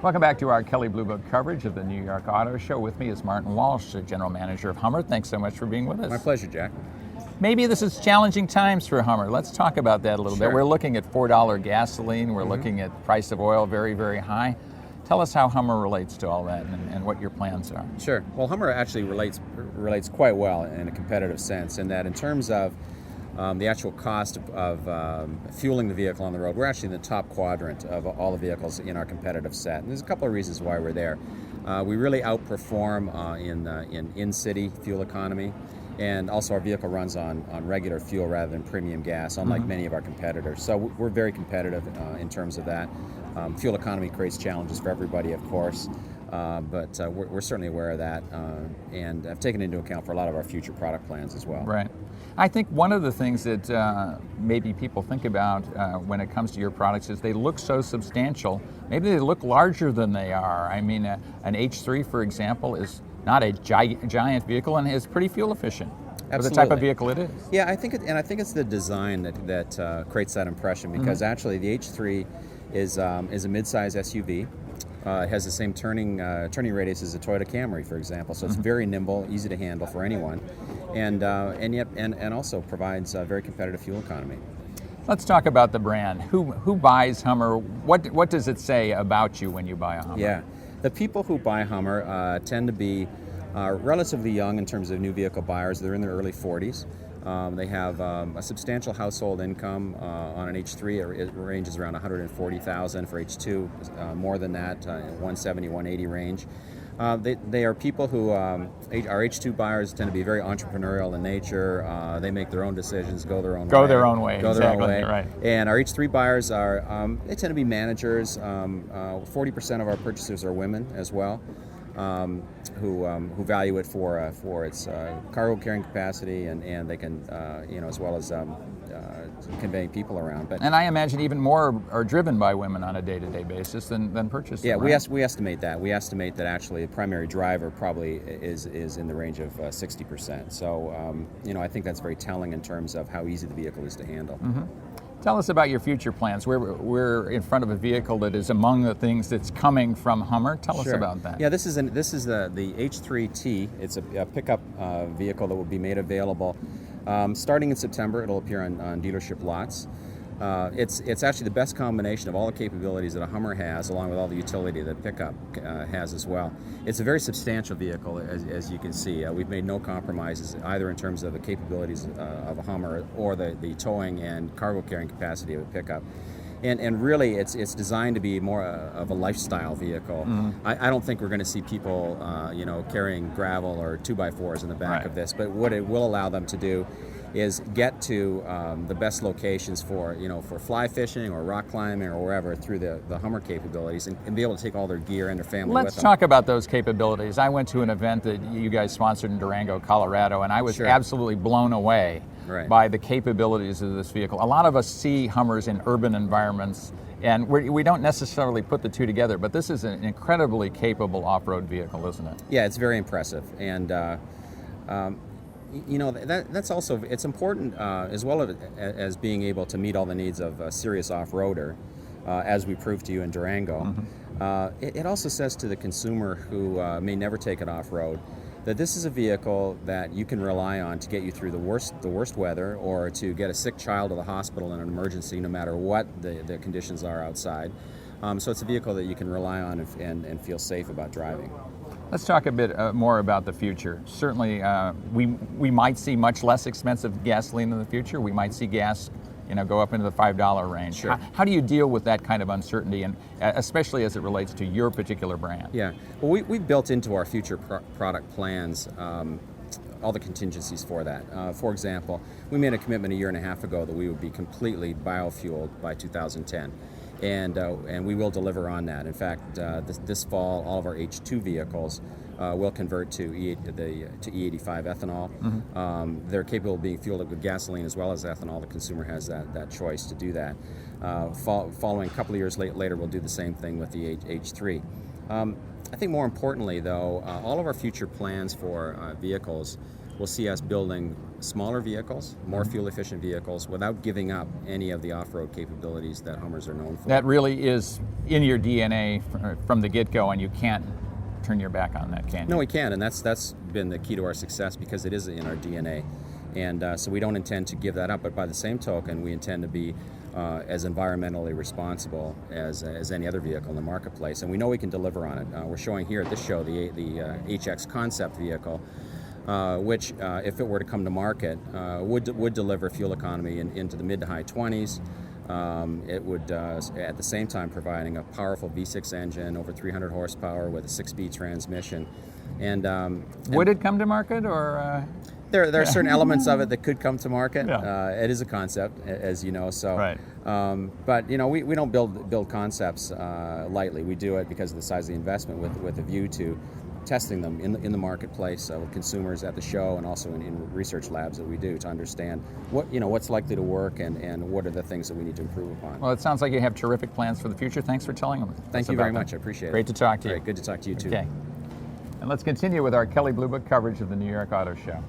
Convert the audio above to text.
Welcome back to our Kelley Blue Book coverage of the New York Auto Show. With me is Martin Walsh, the General Manager of Hummer. Thanks so much for being with us. My pleasure, Jack. Maybe this is challenging times for Hummer. Let's talk about that a little bit. We're looking at $4 gasoline. We're looking at price of oil very, very high. Tell us how Hummer relates to all that and what your plans are. Sure. Well, Hummer actually relates quite well in a competitive sense in that in terms of the actual cost of fueling the vehicle on the road, we're actually in the top quadrant of all the vehicles in our competitive set. And there's a couple of reasons why we're there. We really outperform in-city fuel economy, and also our vehicle runs on regular fuel rather than premium gas, unlike many of our competitors. So we're very competitive in terms of that. Fuel economy creates challenges for everybody, of course. But we're certainly aware of that, and have taken into account for a lot of our future product plans as well. Right. I think one of the things that maybe people think about when it comes to your products is they look so substantial. Maybe they look larger than they are. I mean, an H3, for example, is not a giant vehicle and is pretty fuel efficient. Absolutely. For the type of vehicle it is. Yeah, I think it's the design that creates that impression, because actually the H3 is a midsize SUV. It has the same turning radius as a Toyota Camry, for example, so it's very nimble, easy to handle for anyone, and also provides a very competitive fuel economy. Let's talk about the brand. Who buys Hummer? What does it say about you when you buy a Hummer? Yeah, the people who buy Hummer tend to be relatively young in terms of new vehicle buyers. They're in their early 40s. They have a substantial household income. On an H3, it ranges around $140,000. For H2, more than that, 170, 180 range. They are people who, our H2 buyers tend to be very entrepreneurial in nature. They make their own decisions, go their own way. Right. And our H3 buyers they tend to be managers. 40% of our purchasers are women as well. Who value it for its cargo carrying capacity, and they can as well as conveying people around. And I imagine even more are driven by women on a day-to-day basis than purchasers. Yeah, right? we estimate that. We estimate that actually the primary driver probably is in the range of 60%. So I think that's very telling in terms of how easy the vehicle is to handle. Tell us about your future plans. We're in front of a vehicle that is among the things that's coming from Hummer. Tell us about that. Yeah, this is the H3T. It's a pickup vehicle that will be made available starting in September. It'll appear on dealership lots. It's actually the best combination of all the capabilities that a Hummer has, along with all the utility that pickup has as well. It's a very substantial vehicle, as you can see. We've made no compromises either in terms of the capabilities of a Hummer or the towing and cargo carrying capacity of a pickup. And really, it's designed to be more of a lifestyle vehicle. I don't think we're going to see people, carrying gravel or 2x4s in the back of this. But what it will allow them to do is get to the best locations for fly fishing or rock climbing or wherever through the Hummer capabilities, and be able to take all their gear and their family with them. Let's talk about those capabilities. I went to an event that you guys sponsored in Durango, Colorado, and I was absolutely blown away by the capabilities of this vehicle. A lot of us see Hummers in urban environments, and we don't necessarily put the two together, but this is an incredibly capable off-road vehicle, isn't it? Yeah, it's very impressive, and that's also, it's important as well as being able to meet all the needs of a serious off-roader, as we proved to you in Durango. It also says to the consumer who may never take it off-road that this is a vehicle that you can rely on to get you through the worst weather, or to get a sick child to the hospital in an emergency, no matter what the conditions are outside. So it's a vehicle that you can rely on and feel safe about driving. Let's talk a bit more about the future. Certainly, we might see much less expensive gasoline in the future. We might see gas, go up into the $5 range. Sure. How do you deal with that kind of uncertainty, and especially as it relates to your particular brand? Yeah, well, we've built into our future product plans all the contingencies for that. For example, we made a commitment a year and a half ago that we would be completely biofueled by 2010. And we will deliver on that. In fact, this fall, all of our H2 vehicles will convert to E85 ethanol. They're capable of being fueled with gasoline as well as ethanol. The consumer has that choice to do that. Following a couple of years later, we'll do the same thing with the H3. I think more importantly, though, all of our future plans for vehicles will see us building smaller vehicles, more fuel-efficient vehicles, without giving up any of the off-road capabilities that Hummers are known for. That really is in your DNA from the get-go, and you can't turn your back on that, can you? No, we can, and that's been the key to our success, because it is in our DNA. And so we don't intend to give that up, but by the same token, we intend to be as environmentally responsible as any other vehicle in the marketplace, and we know we can deliver on it. We're showing here at this show the HX concept vehicle, which, if it were to come to market, would deliver fuel economy into the mid to high 20s. It would, at the same time, providing a powerful V6 engine, over 300 horsepower with a 6-speed transmission. And would it come to market, or? There are certain elements of it that could come to market. Yeah. It is a concept, as you know. So, right. But we don't build concepts lightly. We do it because of the size of the investment, with a view to testing them in the marketplace with consumers at the show, and also in research labs that we do, to understand what's likely to work and what are the things that we need to improve upon. Well, it sounds like you have terrific plans for the future. Thanks for telling them. Thank you very much. I appreciate it. Great to talk to you. Great. Good to talk to you too. Okay. And let's continue with our Kelley Blue Book coverage of the New York Auto Show.